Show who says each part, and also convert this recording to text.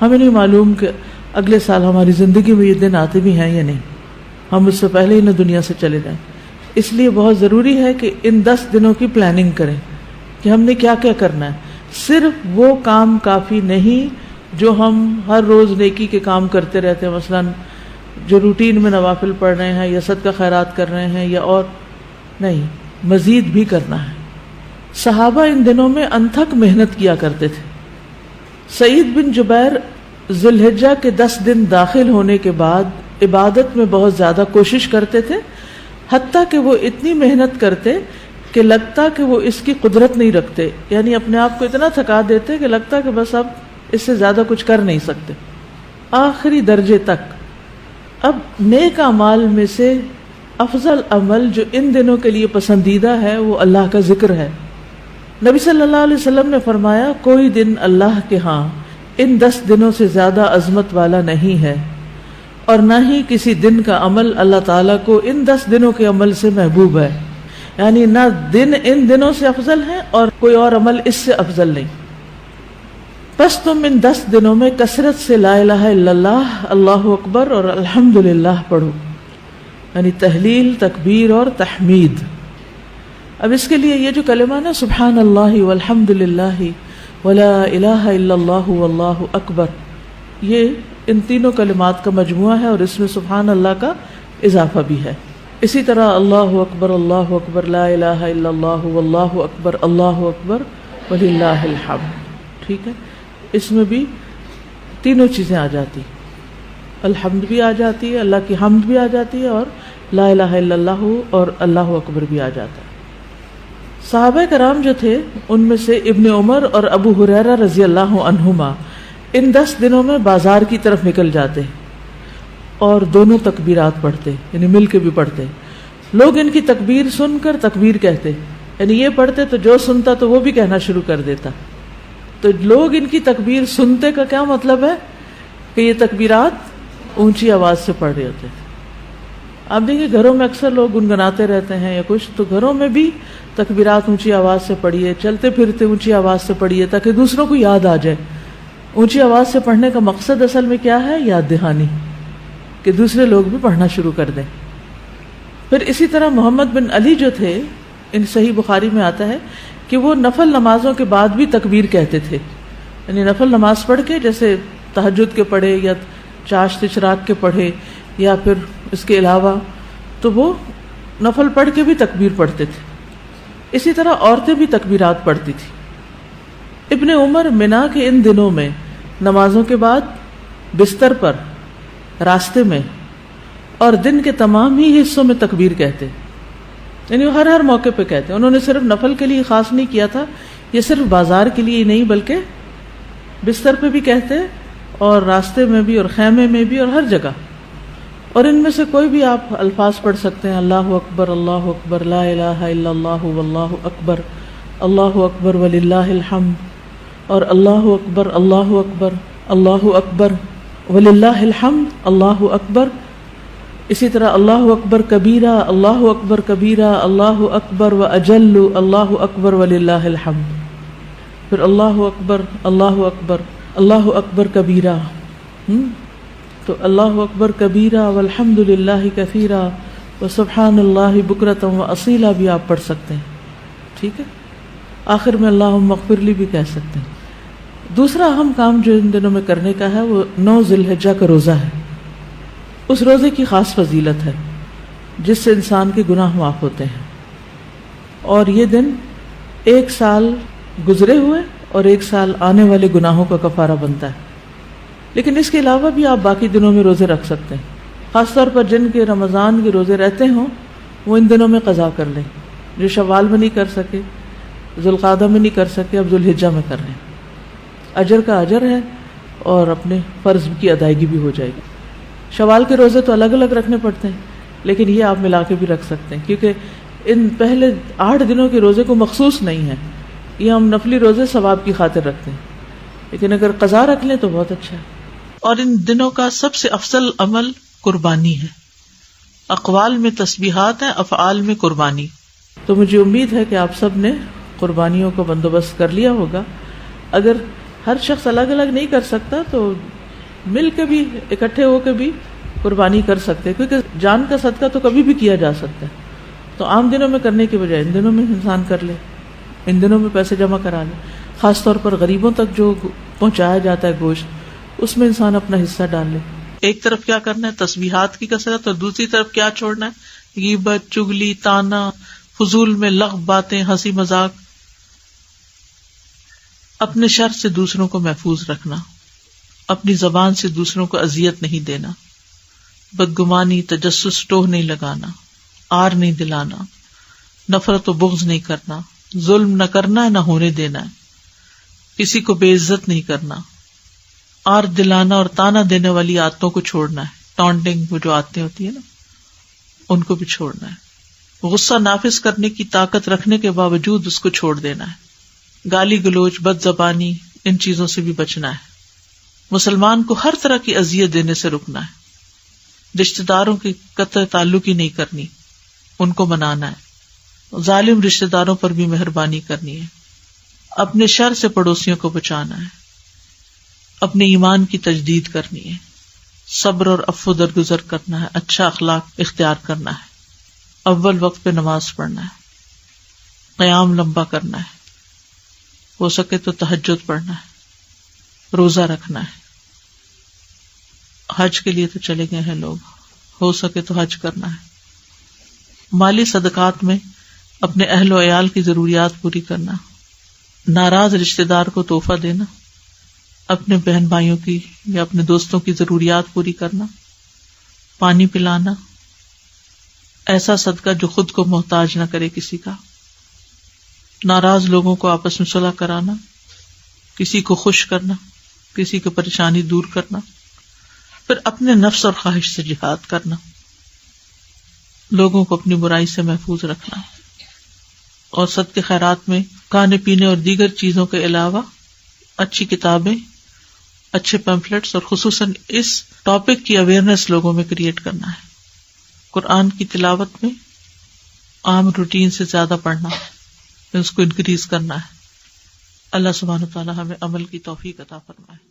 Speaker 1: ہمیں نہیں معلوم کہ اگلے سال ہماری زندگی میں یہ دن آتے بھی ہیں یا نہیں، ہم اس سے پہلے ہی نہ دنیا سے چلے جائیں. اس لیے بہت ضروری ہے کہ ان 10 دنوں کی پلاننگ کریں کہ ہم نے کیا کیا کرنا ہے. صرف وہ کام کافی نہیں جو ہم ہر روز نیکی کے کام کرتے رہتے ہیں، مثلا جو روٹین میں نوافل پڑھ رہے ہیں یا صدقہ خیرات کر رہے ہیں یا اور نہیں، مزید بھی کرنا ہے. صحابہ ان دنوں میں انتھک محنت کیا کرتے تھے. سعید بن جبیر ذی الحجہ کے 10 دن داخل ہونے کے بعد عبادت میں بہت زیادہ کوشش کرتے تھے، حتیٰ کہ وہ اتنی محنت کرتے کہ لگتا کہ وہ اس کی قدرت نہیں رکھتے، یعنی اپنے آپ کو اتنا تھکا دیتے کہ لگتا کہ بس اب اس سے زیادہ کچھ کر نہیں سکتے، آخری درجے تک. اب نیک اعمال میں سے افضل عمل جو ان دنوں کے لیے پسندیدہ ہے وہ اللہ کا ذکر ہے. نبی صلی اللہ علیہ وسلم نے فرمایا کوئی دن اللہ کے ہاں ان 10 دنوں سے زیادہ عظمت والا نہیں ہے، اور نہ ہی کسی دن کا عمل اللہ تعالیٰ کو ان 10 دنوں کے عمل سے محبوب ہے. یعنی نہ دن ان دنوں سے افضل ہے اور کوئی اور عمل اس سے افضل نہیں. بس تم ان 10 دنوں میں کثرت سے لا الہ الا اللہ، اللہ اکبر اور الحمدللہ پڑھو، یعنی تحلیل، تکبیر اور تحمید. اب اس کے لیے یہ جو کلمہ نا سبحان اللہ والحمدللہ ولا الہ الا اللہ واللہ اکبر، یہ ان تینوں کلمات کا مجموعہ ہے اور اس میں سبحان اللہ کا اضافہ بھی ہے. اسی طرح اللہ اکبر لا الہ الا اللہ واللہ اکبر وللہ الحمد. ٹھیک ہے، اس میں بھی تینوں چیزیں آ جاتی، الحمد بھی آ جاتی ہے، اللہ کی حمد بھی آ جاتی ہے، اور لا الہ الا اللہ اور اللہ اکبر بھی آ جاتا ہے. صحابہ کرام جو تھے ان میں سے ابن عمر اور ابو ہریرہ رضی اللہ عنہما ان 10 دنوں میں بازار کی طرف نکل جاتے اور دونوں تکبیرات پڑھتے، یعنی مل کے بھی پڑھتے. لوگ ان کی تکبیر سن کر تکبیر کہتے، یعنی یہ پڑھتے تو جو سنتا تو وہ بھی کہنا شروع کر دیتا. تو لوگ ان کی تکبیر سنتے کا کیا مطلب ہے کہ یہ تکبیرات اونچی آواز سے پڑھ رہے ہوتے تھے. آپ دیکھیں گھروں میں اکثر لوگ گنگناتے رہتے ہیں یا کچھ، تو گھروں میں بھی تکبیرات اونچی آواز سے پڑھیے، چلتے پھرتے اونچی آواز سے پڑھیے تاکہ دوسروں کو یاد آ جائے. اونچی آواز سے پڑھنے کا مقصد اصل میں کیا ہے؟ یاد دہانی، کہ دوسرے لوگ بھی پڑھنا شروع کر دیں. پھر اسی طرح محمد بن علی جو تھے، ان صحیح بخاری میں آتا ہے کہ وہ نفل نمازوں کے بعد بھی تکبیر کہتے تھے. یعنی نفل نماز پڑھ کے، جیسے تہجد کے پڑھے یا چاشت اشراق کے پڑھے یا پھر اس کے علاوہ، تو وہ نفل پڑھ کے بھی تکبیر پڑھتے تھے. اسی طرح عورتیں بھی تکبیرات پڑھتی تھی. ابن عمر منا کے ان دنوں میں نمازوں کے بعد بستر پر، راستے میں اور دن کے تمام ہی حصوں میں تکبیر کہتے، یعنی وہ ہر موقع پہ کہتے. انہوں نے صرف نفل کے لیے خاص نہیں کیا تھا، یہ صرف بازار کے لیے ہی نہیں بلکہ بستر پہ بھی کہتے اور راستے میں بھی اور خیمے میں بھی اور ہر جگہ. اور ان میں سے کوئی بھی آپ الفاظ پڑھ سکتے ہیں، اللہ اکبر لا الہ الا اللہ واللہ اکبر وللہ الحمد، اور اللہ اکبر وللہ الحمد، اللہ اکبر. اسی طرح اللہ اکبر کبیرہ، اللہ اکبر و اجل، اللہ اکبر وللہ الحمد. پھر اللہ اکبر کبیرہ، تو اللہ اکبر کبیرہ والحمد للہ کثیرہ وسبحان اللہ بکرۃ واصیلا بھی آپ پڑھ سکتے ہیں. ٹھیک ہے، آخر میں اللہم اغفر لی بھی کہہ سکتے ہیں. دوسرا اہم کام جو ان دنوں میں کرنے کا ہے وہ 9 ذی الحجہ کا روزہ ہے. اس روزے کی خاص فضیلت ہے جس سے انسان کے گناہ معاف ہوتے ہیں، اور یہ دن 1 سال گزرے ہوئے اور 1 سال آنے والے گناہوں کا کفارہ بنتا ہے. لیکن اس کے علاوہ بھی آپ باقی دنوں میں روزے رکھ سکتے ہیں. خاص طور پر جن کے رمضان کے روزے رہتے ہوں وہ ان دنوں میں قضا کر لیں. جو شوال میں نہیں کر سکے، ذوالقعدہ میں نہیں کر سکے، اب ذوالحجہ میں کر لیں. اجر کا اجر ہے اور اپنے فرض کی ادائیگی بھی ہو جائے گی. شوال کے روزے تو الگ الگ رکھنے پڑتے ہیں، لیکن یہ آپ ملا کے بھی رکھ سکتے ہیں، کیونکہ ان پہلے 8 دنوں کے روزے کو مخصوص نہیں ہے. یہ ہم نفلی روزے ثواب کی خاطر رکھتے ہیں، لیکن اگر قضا رکھ لیں تو بہت اچھا ہے. اور ان دنوں کا سب سے افضل عمل قربانی ہے. اقوال میں تسبیحات ہیں، افعال میں قربانی. تو مجھے امید ہے کہ آپ سب نے قربانیوں کا بندوبست کر لیا ہوگا. اگر ہر شخص الگ الگ نہیں کر سکتا، تو مل کے بھی اکٹھے ہو کے بھی قربانی کر سکتے، کیونکہ جان کا صدقہ تو کبھی بھی کیا جا سکتا ہے. تو عام دنوں میں کرنے کے بجائے ان دنوں میں انسان کر لے، ان دنوں میں پیسے جمع کرا لے. خاص طور پر غریبوں تک جو پہنچایا جاتا ہے گوشت، اس میں انسان اپنا حصہ ڈال لے. ایک طرف کیا کرنا ہے، تسبیحات کی کثرت، اور دوسری طرف کیا چھوڑنا ہے، غیبت، چگلی، تانا، فضول میں لغو باتیں، ہنسی مذاق. اپنے شر سے دوسروں کو محفوظ رکھنا، اپنی زبان سے دوسروں کو اذیت نہیں دینا، بدگمانی، تجسس، ٹوہ نہیں لگانا، آر نہیں دلانا، نفرت و بغض نہیں کرنا، ظلم نہ کرنا ہے نہ ہونے دینا ہے، کسی کو بے عزت نہیں کرنا، آر دلانا اور تانا دینے والی عادتوں کو چھوڑنا ہے. ٹانٹنگ، وہ جو عادتیں ہوتی ہیں نا، ان کو بھی چھوڑنا ہے. غصہ نافذ کرنے کی طاقت رکھنے کے باوجود اس کو چھوڑ دینا ہے. گالی گلوچ، بد زبانی، ان چیزوں سے بھی بچنا ہے. مسلمان کو ہر طرح کی اذیت دینے سے رکنا ہے. رشتہ داروں کی قطع تعلق ہی نہیں کرنی، ان کو منانا ہے. ظالم رشتہ داروں پر بھی مہربانی کرنی ہے. اپنے شر سے پڑوسیوں کو بچانا ہے. اپنے ایمان کی تجدید کرنی ہے. صبر اور عفو درگزر کرنا ہے. اچھا اخلاق اختیار کرنا ہے. اول وقت پہ نماز پڑھنا ہے. قیام لمبا کرنا ہے. ہو سکے تو تہجد پڑھنا ہے. روزہ رکھنا ہے. حج کے لیے تو چلے گئے ہیں لوگ، ہو سکے تو حج کرنا ہے. مالی صدقات میں اپنے اہل و عیال کی ضروریات پوری کرنا. ناراض رشتہ دار کو تحفہ دینا. اپنے بہن بھائیوں کی یا اپنے دوستوں کی ضروریات پوری کرنا. پانی پلانا. ایسا صدقہ جو خود کو محتاج نہ کرے کسی کا. ناراض لوگوں کو آپس میں صلح کرانا. کسی کو خوش کرنا، کسی کی پریشانی دور کرنا. پھر اپنے نفس اور خواہش سے جہاد کرنا. لوگوں کو اپنی برائی سے محفوظ رکھنا. اور صدقے خیرات میں کھانے پینے اور دیگر چیزوں کے علاوہ اچھی کتابیں، اچھے پیمفلیٹس اور خصوصاً اس ٹاپک کی اویئرنیس لوگوں میں کریٹ کرنا ہے. قرآن کی تلاوت میں عام روٹین سے زیادہ پڑھنا، اس کو انکریز کرنا ہے. اللہ سبحانہ و تعالی ہمیں عمل کی توفیق عطا فرمائے.